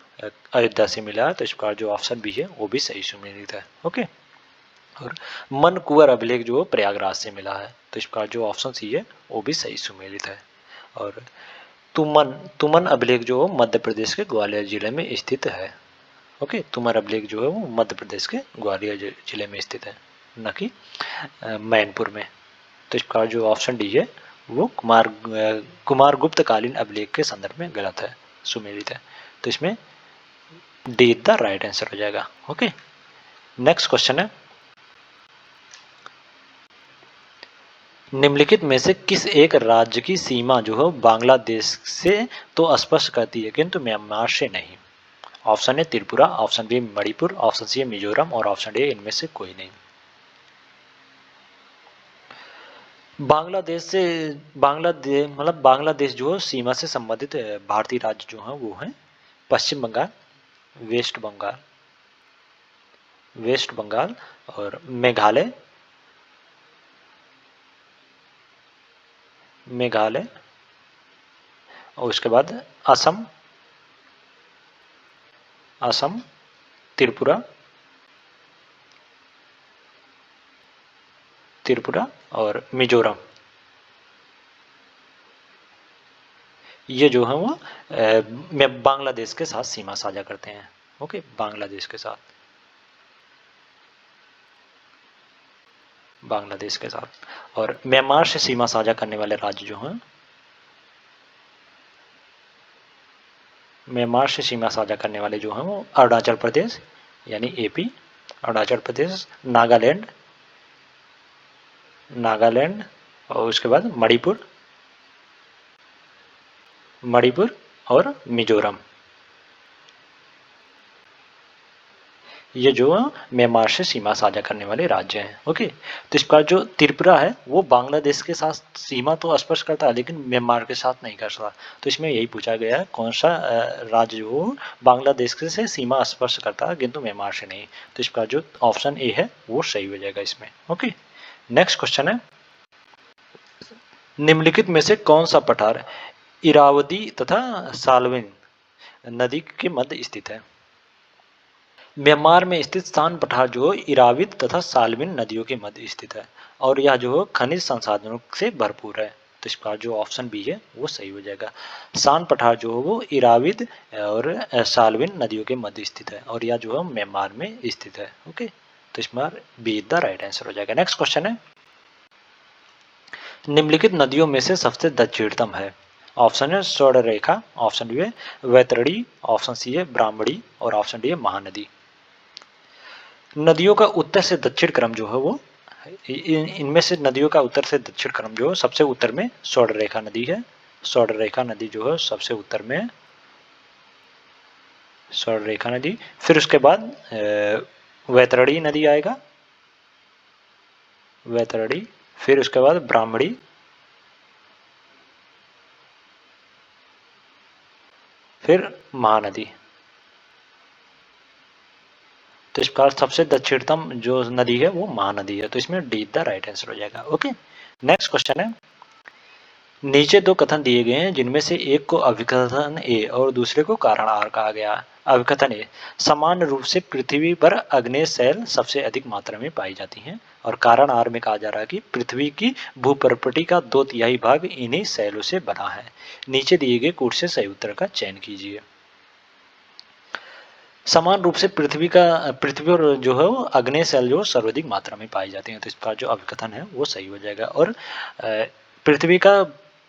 अयोध्या से मिला है, तो इसका जो ऑप्शन बी है वो भी सही सुमेलित है। ओके, और मन कुंवर अभिलेख जो प्रयागराज से मिला है, तो इसका जो ऑप्शन सी है वो भी सही सुमेलित है। और तुमन अभिलेख जो मध्य प्रदेश के ग्वालियर जिले में स्थित है। ओके, तुमर अभिलेख जो है वो मध्य प्रदेश के ग्वालियर जिले में स्थित है, न कि मैनपुर में। तो इसका जो ऑप्शन डी है वो कुमारगुप्त कालीन अभिलेख के संदर्भ में गलत है, सुमेलित है, तो इसमें डी द राइट आंसर हो जाएगा। ओके, नेक्स्ट क्वेश्चन है, निम्नलिखित में से किस एक राज्य की सीमा जो है बांग्लादेश से तो स्पष्ट करती है किंतु म्यांमार से नहीं। ऑप्शन है Tripura, option B Manipur, option C Mizoram, और ऑप्शन डी इनमें से कोई नहीं। बांग्लादेश जो सीमा से संबंधित भारतीय राज्य जो है वो है पश्चिम बंगाल, वेस्ट बंगाल और मेघालय, और उसके बाद असम, त्रिपुरा और मिजोरम। ये जो है वो बांग्लादेश के साथ सीमा साझा करते हैं। ओके, बांग्लादेश के साथ, और म्यांमार से सीमा साझा करने वाले राज्य जो हैं, म्यांमार से सीमा साझा करने वाले जो हैं वो अरुणाचल प्रदेश यानी एपी, अरुणाचल प्रदेश, नागालैंड, और उसके बाद मणिपुर और मिजोरम। ये जो म्यांमार से सीमा साझा करने वाले राज्य हैं। ओके, तो इसका जो त्रिपुरा है वो बांग्लादेश के साथ सीमा तो स्पर्श करता है लेकिन म्यांमार के साथ नहीं कर सकता, तो इसमें यही पूछा गया है कौन सा राज्य जो बांग्लादेश से सीमा स्पर्श करता है किंतु म्यांमार से नहीं। तो इसका जो ऑप्शन ए है वो सही हो जाएगा इसमें। ओके, नेक्स्ट क्वेश्चन है, निम्नलिखित में से कौन सा पठार इरावदी तथा साल्विन नदी के मध्य स्थित है। म्यांमार में स्थित सान पठार जो इराविद तथा साल्विन नदियों के मध्य स्थित है, और यह जो खनिज संसाधनों से भरपूर है, तो इसका जो ऑप्शन बी है वो सही हो जाएगा। सान पठार जो है वो इराविद और साल्विन नदियों के मध्य स्थित है, और यह जो है म्यांमार में स्थित है। ओके, तो इसमें बी द राइट आंसर हो जाएगा। नेक्स्ट क्वेश्चन है, निम्नलिखित नदियों में से सबसे दक्षिणतम है। ऑप्शन है स्वर्ण रेखा, ऑप्शन बी है वैतरणी, ऑप्शन सी है ब्राह्मणी, और ऑप्शन डी है महानदी। नदियों का उत्तर से दक्षिण क्रम जो है वो इनमें से नदियों का उत्तर से दक्षिण क्रम जो है सबसे उत्तर में स्वर्ण रेखा नदी है। स्वर्ण रेखा नदी जो है सबसे उत्तर में, स्वर्णरेखा नदी, फिर उसके बाद वैतरणी नदी आएगा, वैतरणी, फिर उसके बाद ब्राह्मणी, फिर महानदी। तो इस प्रकार सबसे दक्षिणतम जो नदी है वो महानदी है, तो इसमें डी द राइट आंसर हो जाएगा। ओके, नेक्स्ट क्वेश्चन है, नीचे दो कथन दिए गए हैं जिनमें से एक को अभिकथन ए और दूसरे को कारण आर कहा गया। अभिकथन ए, समान रूप से पृथ्वी पर अग्नेय शैल सबसे अधिक मात्रा में पाई जाती हैं, और कारण आर में कहा जा रहा है कि पृथ्वी की भूप्रपटी का 2/3 भाग इन्हीं शैलों से बना है। नीचे दिए गए कूट से सही उत्तर का चयन कीजिए। समान रूप से पृथ्वी और जो है वो अग्नेय शैल जो सर्वाधिक मात्रा में पाई जाती हैं, तो इसका जो अभिकथन है वो सही हो जाएगा। और पृथ्वी का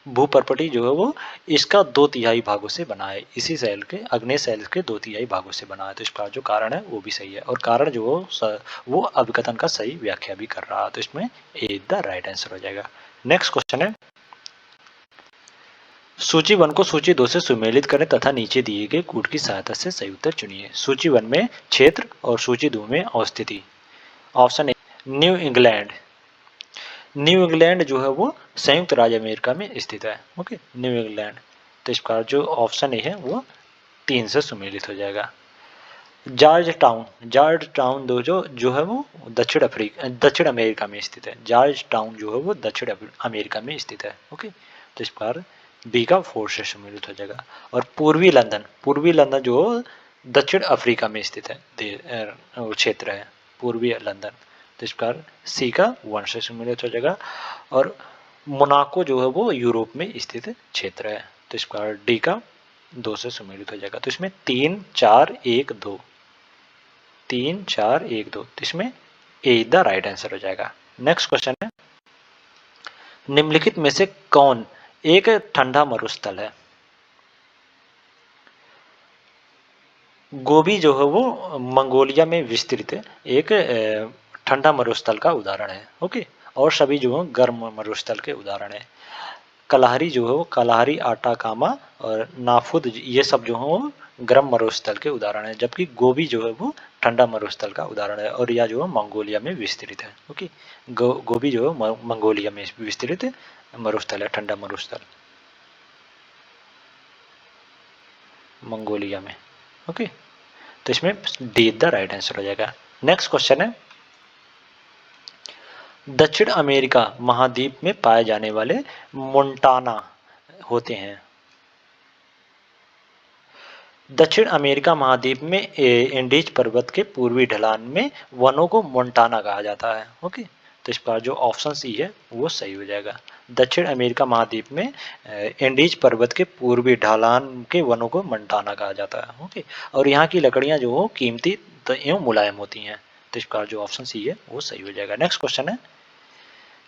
भूपर्पटी जो है वो इसका 2/3 भागों से बना है, इसी शैल के अग्नेय शैल के 2/3 भागों से बना है, तो इसका जो कारण है वो भी सही है, और कारण जो वो अभिकथन का सही व्याख्या भी कर रहा है, तो इसमें ए द राइट आंसर हो जाएगा। नेक्स्ट क्वेश्चन है, सूची 1 को सूची 2 से सुमेलित करें तथा नीचे दिए गए कूट की सहायता से सही उत्तर चुनिए। सूची 1 में क्षेत्र और सूची 2 में अवस्थिति। Option A New England, New England जो है वो संयुक्त राज्य अमेरिका में स्थित है। ओके, न्यू इंग्लैंड, तो इसका जो ऑप्शन ए है वो 3 से सुमेलित हो जाएगा। जॉर्ज टाउन, जॉर्ज टाउन जो है वो दक्षिण अमेरिका में स्थित है। जॉर्ज टाउन जो है वो दक्षिण अमेरिका में स्थित है। ओके, तो इस पर बी का 4 से सम्मिलित हो जाएगा। और पूर्वी लंदन, पूर्वी लंदन जो दक्षिण अफ्रीका में स्थित है क्षेत्र है पूर्वी लंदन, तो इस पर सी का 1 से सम्मिलित हो जाएगा। और मोनाको जो है वो यूरोप में स्थित क्षेत्र है, तो इस पर डी का 2 से सम्मिलित हो जाएगा। तो इसमें 3 4 1 2, 3 4 1 2, तो इसमें ए द राइट आंसर हो जाएगा। नेक्स्ट क्वेश्चन है, निम्नलिखित में से कौन एक ठंडा मरुस्थल है? गोबी जो है वो मंगोलिया में विस्तृत एक ठंडा मरुस्थल का उदाहरण है। ओके, और सभी जो है गर्म मरुस्थल के उदाहरण है। कलाहरी जो है वो कलाहरी, आटाकामा और नाफुद ये सब जो है वो गर्म मरुस्थल के उदाहरण है, जबकि गोबी जो है वो ठंडा मरुस्थल का उदाहरण है, और यह जो है मंगोलिया में विस्तृत है। ओके, गोबी जो है मंगोलिया में विस्तृत मरुस्थल है, ठंडा मरुस्थल मंगोलिया में। ओके, तो इसमें डी द राइट आंसर हो जाएगा। नेक्स्ट क्वेश्चन है, दक्षिण अमेरिका महाद्वीप में पाए जाने वाले मोंटाना होते हैं। दक्षिण अमेरिका महाद्वीप में एंडीज पर्वत के पूर्वी ढलान में वनों को मोंटाना कहा जाता है। ओके, तो इस पर जो ऑप्शन सी है वो सही हो जाएगा। दक्षिण अमेरिका महाद्वीप में एंडीज पर्वत के पूर्वी ढलान के वनों को मोंटाना कहा जाता है। ओके, और यहाँ की लकड़ियाँ जो हो कीमती एवं मुलायम होती हैं, तो इसका जो ऑप्शन सी है वो सही हो जाएगा। नेक्स्ट क्वेश्चन है,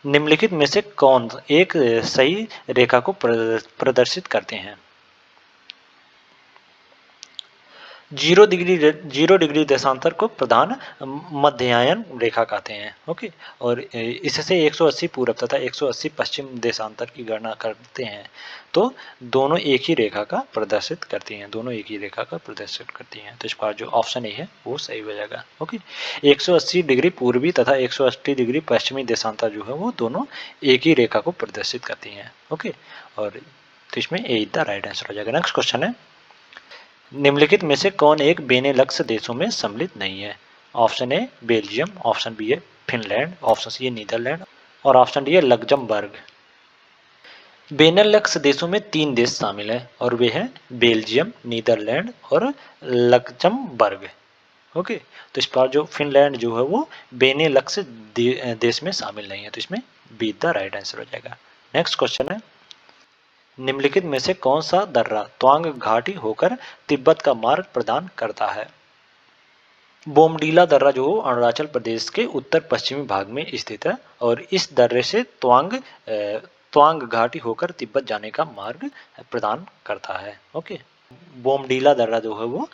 निम्नलिखित में से कौन एक सही रेखा को प्रदर्शित करते हैं? 0 डिग्री देशांतर को प्रधान मध्यायन रेखा कहते हैं। ओके, और इससे 180 पूरब तथा 180 पश्चिम देशांतर की गणना करते हैं, तो दोनों एक ही रेखा का प्रदर्शित करती हैं, दोनों एक ही रेखा का प्रदर्शित करती हैं, तो इसका जो ऑप्शन ए है वो सही हो जाएगा। ओके, 180 डिग्री पूर्वी तथा 180 डिग्री पश्चिमी देशांतर जो है वो दोनों एक ही रेखा को प्रदर्शित करती हैं। ओके, और तो इसमें ए द राइट आंसर हो जाएगा। नेक्स्ट क्वेश्चन है, निम्नलिखित में से कौन एक बेनेलक्स देशों में सम्मिलित नहीं है? Option A Belgium, option B है फिनलैंड, ऑप्शन सी है नीदरलैंड, और ऑप्शन डी है लग्जमबर्ग। बेनेलक्स देशों में 3 देश शामिल हैं, और वे हैं बेल्जियम, नीदरलैंड और लग्जमबर्ग। ओके, तो इस बार जो फिनलैंड जो है वो बेनेलक्स देश में शामिल नहीं है, तो इसमें बी द राइट आंसर हो जाएगा। नेक्स्ट क्वेश्चन है, निम्नलिखित में से कौन सा दर्रा त्वांग घाटी होकर तिब्बत का मार्ग प्रदान करता है? बोमडीला दर्रा जो अरुणाचल प्रदेश के उत्तर पश्चिमी भाग में स्थित है, और इस दर्रे से त्वांग घाटी होकर तिब्बत जाने का मार्ग प्रदान करता है। ओके, बोमडीला दर्रा जो है वो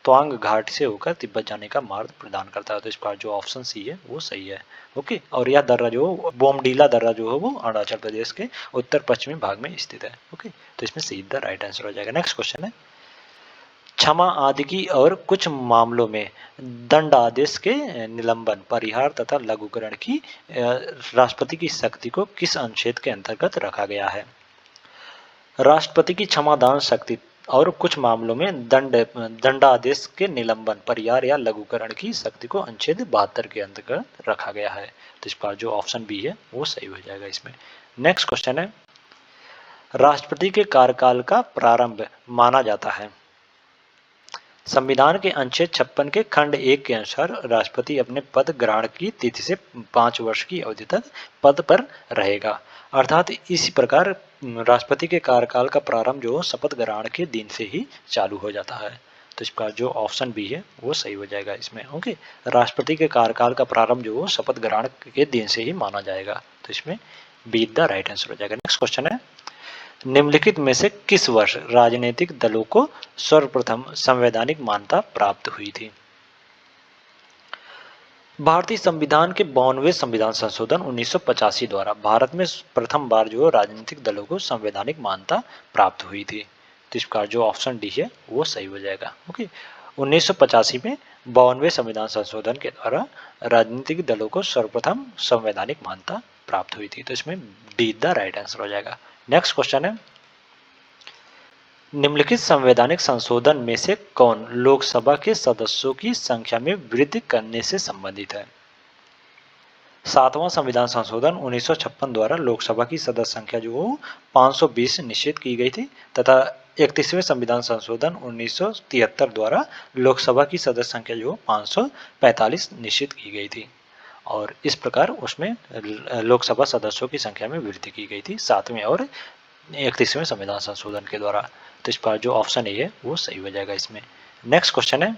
त्वांग घाटी से होकर तिब्बत जाने का मार्ग प्रदान करता है, तो इसका जो ऑप्शन सी है वो सही है। ओके, और यह दर्रा जो बोमडीला दर्रा जो है वो अरुणाचल प्रदेश के उत्तर पश्चिमी भाग में स्थित है। ओके, तो इसमें सी द राइट आंसर हो जाएगा। नेक्स्ट क्वेश्चन है, क्षमा आदि की और कुछ मामलों में दंडादेश के निलंबन, परिहार तथा लघुकरण की राष्ट्रपति की शक्ति को किस अनुच्छेद के अंतर्गत रखा गया है? राष्ट्रपति की क्षमादान शक्ति और कुछ मामलों में दंडादेश के निलंबन, परिहार या लघुकरण की शक्ति को अनुच्छेद 72 के अंतर्गत रखा गया है। तो इसका जो ऑप्शन बी है वो सही हो जाएगा इसमें। नेक्स्ट क्वेश्चन है, राष्ट्रपति के कार्यकाल का प्रारंभ माना जाता है। संविधान के अनुच्छेद 56 के खंड 1 के अनुसार राष्ट्रपति अपने पद ग्रहण की तिथि से 5 वर्ष की अवधि तक पद पर रहेगा। अर्थात इसी प्रकार राष्ट्रपति के कार्यकाल का प्रारंभ जो शपथ ग्रहण के दिन से ही चालू हो जाता है। तो इसका जो ऑप्शन बी है वो सही हो जाएगा इसमें। ओके, राष्ट्रपति के कार्यकाल का प्रारंभ जो शपथ ग्रहण के दिन से ही माना जाएगा। तो इसमें बी द राइट आंसर हो जाएगा। नेक्स्ट क्वेश्चन है, निम्नलिखित में से किस वर्ष राजनीतिक दलों को सर्वप्रथम संवैधानिक मान्यता प्राप्त हुई थी? भारतीय संविधान के 52वें संविधान संशोधन 1985 द्वारा भारत में प्रथम बार जो राजनीतिक दलों को संवैधानिक मान्यता प्राप्त हुई थी। तो इसका जो ऑप्शन डी है वो सही हो जाएगा। ओके, 1985 में 52वें संविधान संशोधन के द्वारा राजनीतिक दलों को सर्वप्रथम संवैधानिक मान्यता प्राप्त हुई थी। तो इसमें डी द राइट आंसर हो जाएगा। नेक्स्ट क्वेश्चन है, निम्नलिखित संवैधानिक संशोधन में से कौन लोकसभा के सदस्यों की संख्या में वृद्धि करने से संबंधित है? 7वां संविधान संशोधन 1956 द्वारा लोकसभा की सदस्य संख्या जो 520 निश्चित की गई थी तथा 31वें संविधान संशोधन 1973 द्वारा लोकसभा की सदस्य संख्या जो 545 निश्चित की गई थी और इस प्रकार उसमें लोकसभा सदस्यों की संख्या में वृद्धि की गई थी 7वें और 31वें संविधान संशोधन के द्वारा। तो इस पर जो ऑप्शन ए है वो सही हो जाएगा इसमें। नेक्स्ट क्वेश्चन है,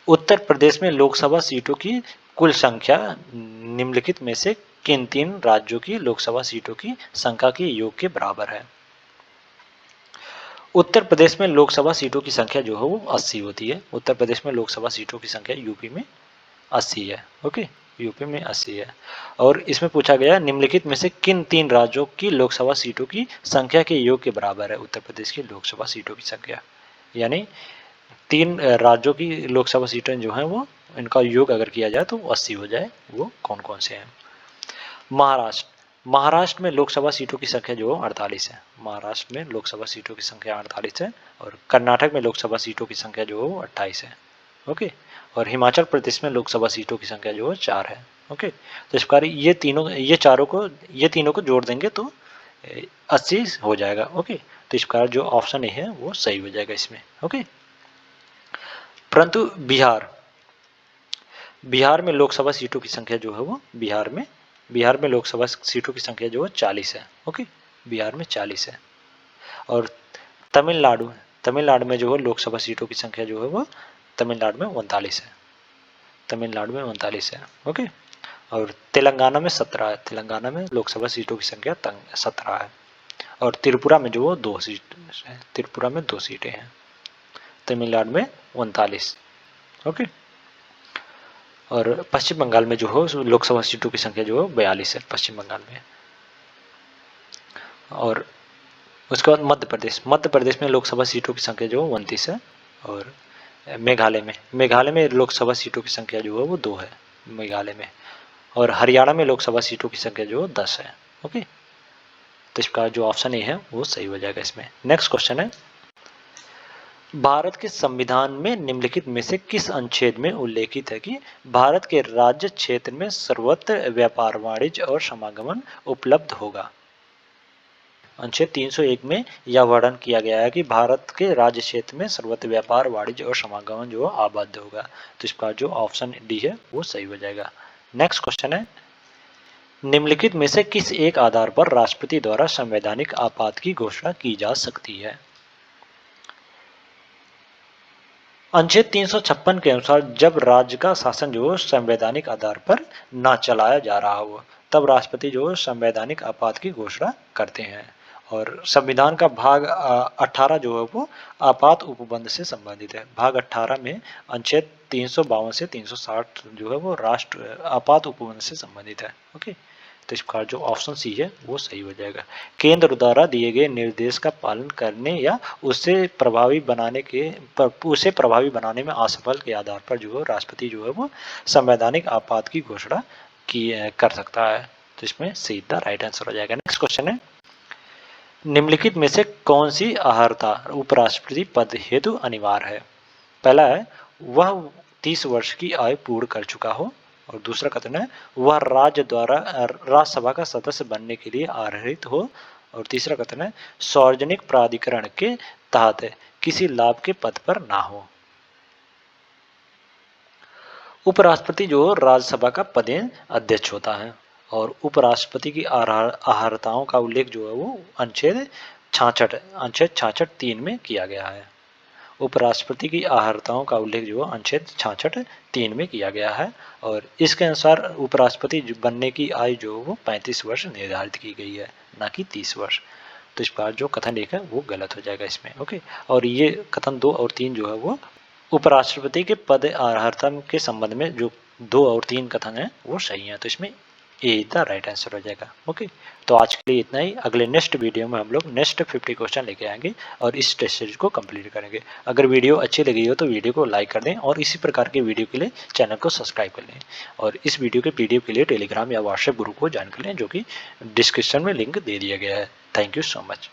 उत्तर प्रदेश में लोकसभा सीटों की कुल संख्या निम्नलिखित में से किन 3 राज्यों की लोकसभा सीटों की संख्या के योग के बराबर है? उत्तर प्रदेश में लोकसभा सीटों की संख्या जो है वो 80 होती है। उत्तर प्रदेश में लोकसभा सीटों की संख्या यूपी में 80 है। ओके, यूपी में 80 है और इसमें पूछा गया निम्नलिखित में से किन 3 राज्यों की लोकसभा सीटों की संख्या के योग के बराबर है उत्तर प्रदेश की लोकसभा सीटों की संख्या, यानी 3 राज्यों की लोकसभा सीटें जो हैं वो इनका योग अगर किया जाए तो 80 हो जाए, वो कौन कौन से हैं? महाराष्ट्र में लोकसभा सीटों की संख्या जो 48 है। महाराष्ट्र में लोकसभा सीटों की संख्या 48 है और कर्नाटक में लोकसभा सीटों की संख्या जो 28 है। ओके, और हिमाचल प्रदेश में लोकसभा सीटों की संख्या जो 4 है। ओके, तो इस प्रकार ये तीनों को जोड़ देंगे तो 80 हो जाएगा। ओके, तो इस प्रकार जो ऑप्शन ए है वो सही हो जाएगा इसमें। ओके, परंतु बिहार में लोकसभा सीटों की संख्या जो है वो बिहार में लोकसभा सीटों की संख्या जो है 40 है। ओके, बिहार में 40 है और तमिलनाडु में जो है लोकसभा सीटों की संख्या जो है वो तमिलनाडु में 39 है। तमिलनाडु में 39 है। ओके, और तेलंगाना में 17 है। तेलंगाना में लोकसभा सीटों की संख्या 17 है और त्रिपुरा में जो 2 सीट है। त्रिपुरा में 2 सीटें हैं। तमिलनाडु में 39। ओके, और पश्चिम बंगाल में जो हो लोकसभा सीटों की संख्या जो है 42 है पश्चिम बंगाल में। और उसके बाद मध्य प्रदेश में लोकसभा सीटों की संख्या जो 29 है और मेघालय में लोकसभा सीटों की संख्या जो है वो 2 है मेघालय में, और हरियाणा में लोकसभा सीटों की संख्या जो 10 है। ओके, तो इसका जो ऑप्शन ए है वो सही हो जाएगा इसमें। नेक्स्ट क्वेश्चन है, भारत के संविधान में निम्नलिखित में से किस अनुच्छेद में उल्लेखित है कि भारत के राज्य क्षेत्र में सर्वत्र व्यापार, वाणिज्य और समागमन उपलब्ध होगा? अनुच्छेद 301 में यह वर्णन किया गया है कि भारत के राज्य क्षेत्र में सर्वत्र व्यापार, वाणिज्य और समागमन जो आबद्ध होगा। तो इसका जो ऑप्शन डी है वो सही हो जाएगा। नेक्स्ट क्वेश्चन है, निम्नलिखित में से किस एक आधार पर राष्ट्रपति द्वारा संवैधानिक आपात की घोषणा की जा सकती है? अनुच्छेद 356 के अनुसार जब राज्य का शासन जो संवैधानिक आधार पर न चलाया जा रहा हो तब राष्ट्रपति जो संवैधानिक आपात की घोषणा करते हैं और संविधान का भाग 18 जो है वो आपात उपबंध से संबंधित है। भाग 18 में अनुच्छेद 352 से 360 जो है वो राष्ट्र आपात उपबंध से संबंधित है। ओके, तो इसका जो ऑप्शन सी है वो सही हो जाएगा। केंद्र द्वारा दिए गए निर्देश का पालन करने या उसे प्रभावी बनाने में असफल के आधार पर जो है राष्ट्रपति जो है वो संवैधानिक आपात की घोषणा कर सकता है। तो इसमें सीधा राइट आंसर हो जाएगा। नेक्स्ट क्वेश्चन है, निम्नलिखित में से कौन सी अर्हता उपराष्ट्रपति पद हेतु अनिवार्य है? पहला है वह 30 वर्ष की आयु पूर्ण कर चुका हो, और दूसरा कथन है वह राज्यसभा का सदस्य बनने के लिए अर्हित हो, और तीसरा कथन है सार्वजनिक प्राधिकरण के तहत किसी लाभ के पद पर ना हो। उपराष्ट्रपति जो राज्यसभा का पदेन अध्यक्ष होता है, और उपराष्ट्रपति की अर्हताओं का उल्लेख जो है वो अनुच्छेद 66(3) में किया गया है। उपराष्ट्रपति की अर्हताओं का उल्लेख जो अनुच्छेद 66(3) में किया गया है, और इसके अनुसार उपराष्ट्रपति बनने की आयु जो वो 35 वर्ष निर्धारित की गई है, ना कि 30 वर्ष। तो इस बार जो कथन 1 है वो गलत हो जाएगा इसमें। ओके, और ये कथन 2 और 3 जो है वो उपराष्ट्रपति के पद अर्हता के संबंध में जो 2 और 3 कथन है वो सही है। तो इसमें ए द राइट आंसर हो जाएगा। ओके, तो आज के लिए इतना ही। अगले नेक्स्ट वीडियो में हम लोग नेक्स्ट 50 क्वेश्चन लेके आएंगे और इस टेस्ट सीरीज को कंप्लीट करेंगे। अगर वीडियो अच्छी लगी हो तो वीडियो को लाइक कर दें, और इसी प्रकार के वीडियो के लिए चैनल को सब्सक्राइब कर लें, और इस वीडियो के पीडीएफ के लिए टेलीग्राम या व्हाट्सएप ग्रुप को ज्वाइन कर लें, जो कि डिस्क्रिप्शन में लिंक दे दिया गया है। Thank you so much.